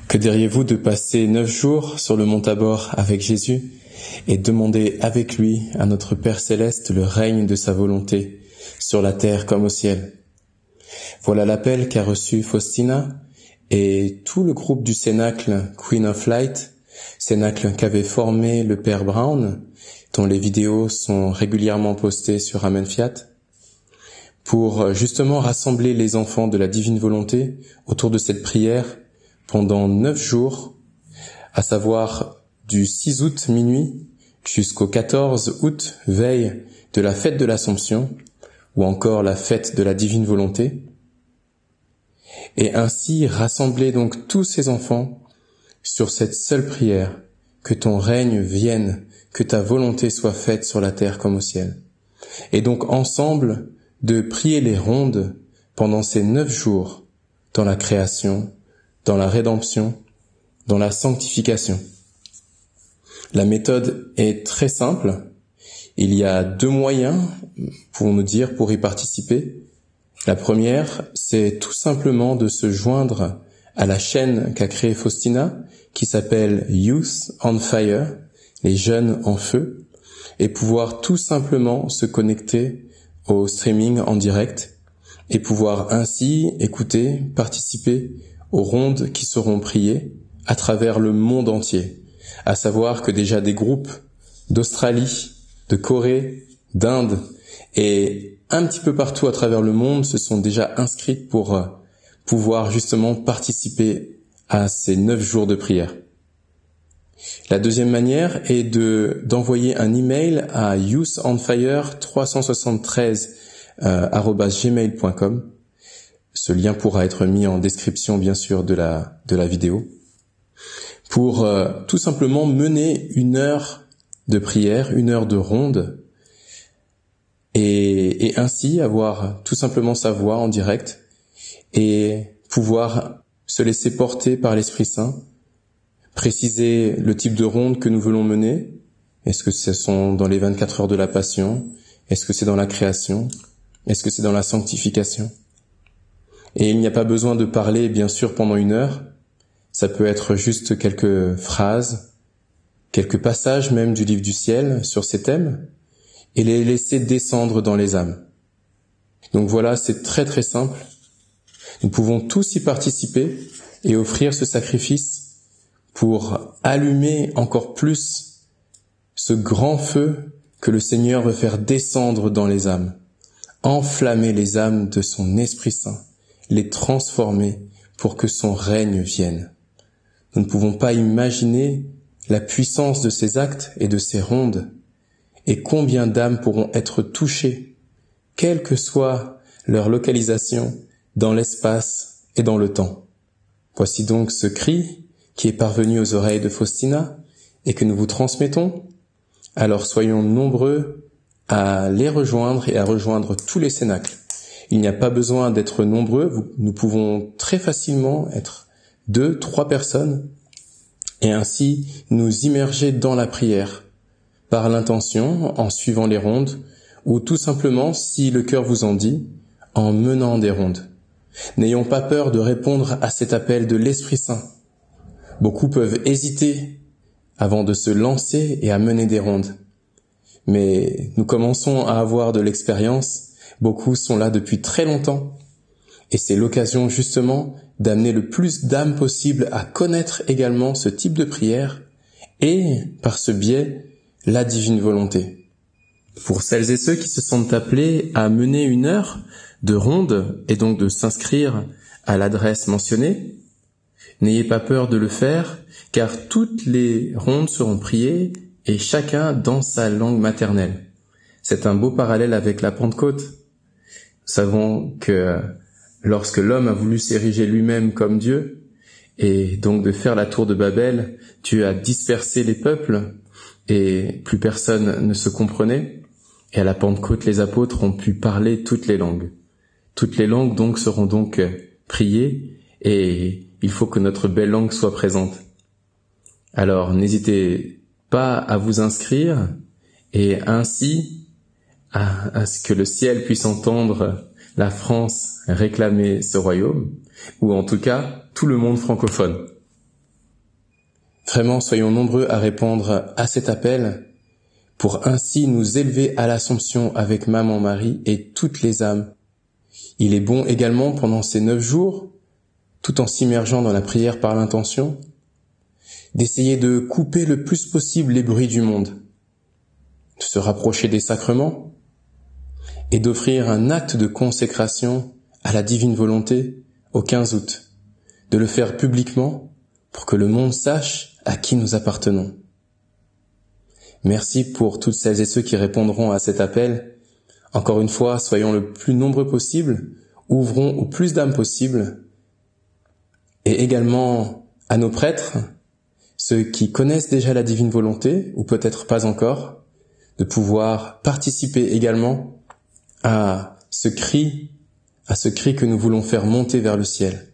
Que diriez-vous de passer 9 jours sur le mont Tabor avec Jésus et demander avec lui à notre Père Céleste le règne de sa volonté, sur la terre comme au ciel? Voilà l'appel qu'a reçu Faustina et tout le groupe du Cénacle Queen of Light, Cénacle qu'avait formé le Père Brown, dont les vidéos sont régulièrement postées sur Amen Fiat, pour justement rassembler les enfants de la divine volonté autour de cette prière pendant 9 jours, à savoir du 6 août minuit jusqu'au 14 août, veille de la fête de l'Assomption, ou encore la fête de la divine volonté, et ainsi rassembler donc tous ces enfants sur cette seule prière, que ton règne vienne, que ta volonté soit faite sur la terre comme au ciel. Et donc ensemble, de prier les rondes pendant ces 9 jours, dans la création, dans la rédemption, dans la sanctification. La méthode est très simple. Il y a 2 moyens, pour nous dire, pour y participer. La première, c'est tout simplement de se joindre à la chaîne qu'a créée Faustina, qui s'appelle Youth on Fire, les jeunes en feu, et pouvoir tout simplement se connecter au streaming en direct, et pouvoir ainsi écouter, participer aux rondes qui seront priées à travers le monde entier. À savoir que déjà des groupes d'Australie, de Corée, d'Inde et un petit peu partout à travers le monde se sont déjà inscrits pour pouvoir justement participer à ces 9 jours de prière. La deuxième manière est d'envoyer un email à youthonfire373@gmail.com. Ce lien pourra être mis en description, bien sûr, de la vidéo, pour tout simplement mener 1 heure de prière, 1 heure de ronde, et ainsi avoir tout simplement sa voix en direct et pouvoir se laisser porter par l'Esprit Saint, préciser le type de ronde que nous voulons mener. Est-ce que ce sont dans les 24 heures de la Passion? Est-ce que c'est dans la création? Est-ce que c'est dans la sanctification? Et il n'y a pas besoin de parler, bien sûr, pendant 1 heure. Ça peut être juste quelques phrases, quelques passages même du livre du ciel sur ces thèmes, et les laisser descendre dans les âmes. Donc voilà, c'est très très simple. Nous pouvons tous y participer et offrir ce sacrifice pour allumer encore plus ce grand feu que le Seigneur veut faire descendre dans les âmes, enflammer les âmes de son Esprit Saint, les transformer pour que son règne vienne. Nous ne pouvons pas imaginer la puissance de ces actes et de ces rondes, et combien d'âmes pourront être touchées, quelle que soit leur localisation dans l'espace et dans le temps. Voici donc ce cri qui est parvenu aux oreilles de Faustina et que nous vous transmettons. Alors soyons nombreux à les rejoindre et à rejoindre tous les cénacles. Il n'y a pas besoin d'être nombreux, nous pouvons très facilement être 2, 3 personnes et ainsi nous immerger dans la prière par l'intention, en suivant les rondes, ou tout simplement, si le cœur vous en dit, en menant des rondes. N'ayons pas peur de répondre à cet appel de l'Esprit Saint. Beaucoup peuvent hésiter avant de se lancer et à mener des rondes. Mais nous commençons à avoir de l'expérience, beaucoup sont là depuis très longtemps, et c'est l'occasion justement d'amener le plus d'âmes possible à connaître également ce type de prière, et par ce biais, la divine volonté. Pour celles et ceux qui se sentent appelés à mener 1 heure de ronde et donc de s'inscrire à l'adresse mentionnée, n'ayez pas peur de le faire, car toutes les rondes seront priées et chacun dans sa langue maternelle. C'est un beau parallèle avec la Pentecôte. Nous savons que lorsque l'homme a voulu s'ériger lui-même comme Dieu, et donc de faire la tour de Babel, Dieu a dispersé les peuples, et plus personne ne se comprenait. Et à la Pentecôte, les apôtres ont pu parler toutes les langues. Toutes les langues donc seront donc priées, et il faut que notre belle langue soit présente. Alors n'hésitez pas à vous inscrire, et ainsi à ce que le ciel puisse entendre la France réclamer ce royaume, ou en tout cas tout le monde francophone. Vraiment, soyons nombreux à répondre à cet appel pour ainsi nous élever à l'Assomption avec Maman Marie et toutes les âmes. Il est bon également pendant ces 9 jours, tout en s'immergeant dans la prière par l'intention, d'essayer de couper le plus possible les bruits du monde, de se rapprocher des sacrements et d'offrir un acte de consécration à la divine volonté au 15 août, de le faire publiquement pour que le monde sache à qui nous appartenons. Merci pour toutes celles et ceux qui répondront à cet appel. Encore une fois, soyons le plus nombreux possible, ouvrons au plus d'âmes possible, et également à nos prêtres, ceux qui connaissent déjà la divine volonté, ou peut-être pas encore, de pouvoir participer également à ce cri que nous voulons faire monter vers le ciel.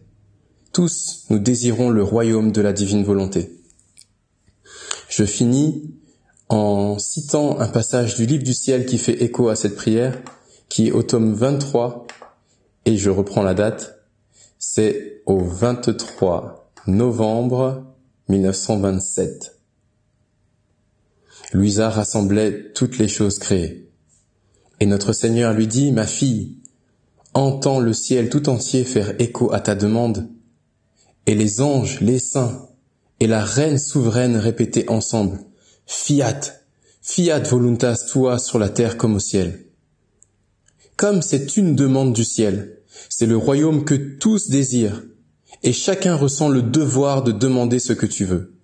Tous, nous désirons le royaume de la divine volonté. Je finis en citant un passage du livre du ciel qui fait écho à cette prière, qui est au tome 23, et je reprends la date, c'est au 23 novembre 1927. Louisa rassemblait toutes les choses créées. Et notre Seigneur lui dit, « Ma fille, entends le ciel tout entier faire écho à ta demande, et les anges, les saints, et la reine souveraine répéter ensemble, « Fiat, fiat voluntas tua sur la terre comme au ciel. » Comme c'est une demande du ciel, c'est le royaume que tous désirent, et chacun ressent le devoir de demander ce que tu veux.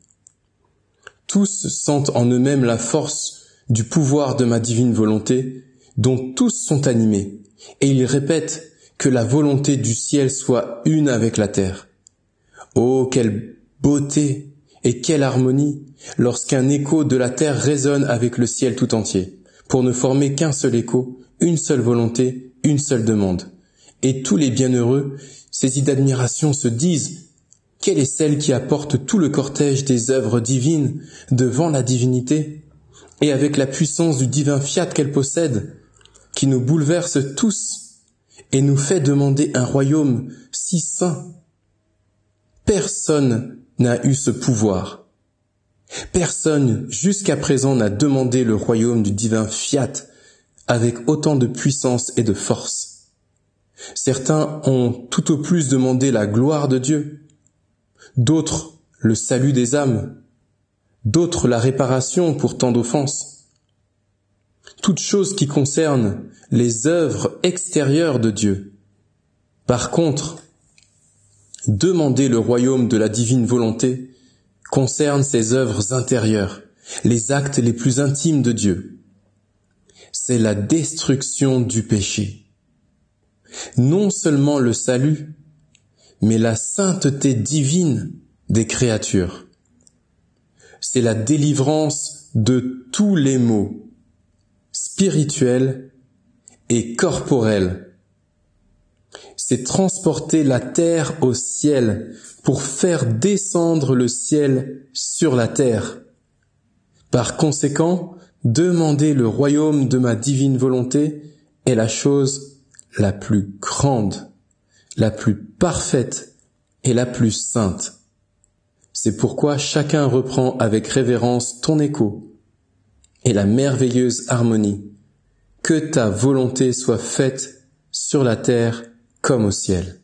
Tous sentent en eux-mêmes la force du pouvoir de ma divine volonté, dont tous sont animés, et ils répètent que la volonté du ciel soit une avec la terre. Oh, quelle beauté et quelle harmonie lorsqu'un écho de la terre résonne avec le ciel tout entier, pour ne former qu'un seul écho, une seule volonté, une seule demande. Et tous les bienheureux, saisis d'admiration, se disent « Quelle est celle qui apporte tout le cortège des œuvres divines devant la divinité, et avec la puissance du divin fiat qu'elle possède, qui nous bouleverse tous et nous fait demander un royaume si saint. Personne n'a eu ce pouvoir. Personne jusqu'à présent n'a demandé le royaume du divin fiat avec autant de puissance et de force. Certains ont tout au plus demandé la gloire de Dieu, d'autres le salut des âmes, d'autres la réparation pour tant d'offenses. Toutes choses qui concernent les œuvres extérieures de Dieu. Par contre, demander le royaume de la divine volonté concerne ses œuvres intérieures, les actes les plus intimes de Dieu. C'est la destruction du péché. Non seulement le salut, mais la sainteté divine des créatures. C'est la délivrance de tous les maux, spirituels et corporels. C'est transporter la terre au ciel pour faire descendre le ciel sur la terre. Par conséquent, demander le royaume de ma divine volonté est la chose la plus grande, la plus parfaite et la plus sainte. C'est pourquoi chacun reprend avec révérence ton écho et la merveilleuse harmonie. Que ta volonté soit faite sur la terre comme au ciel.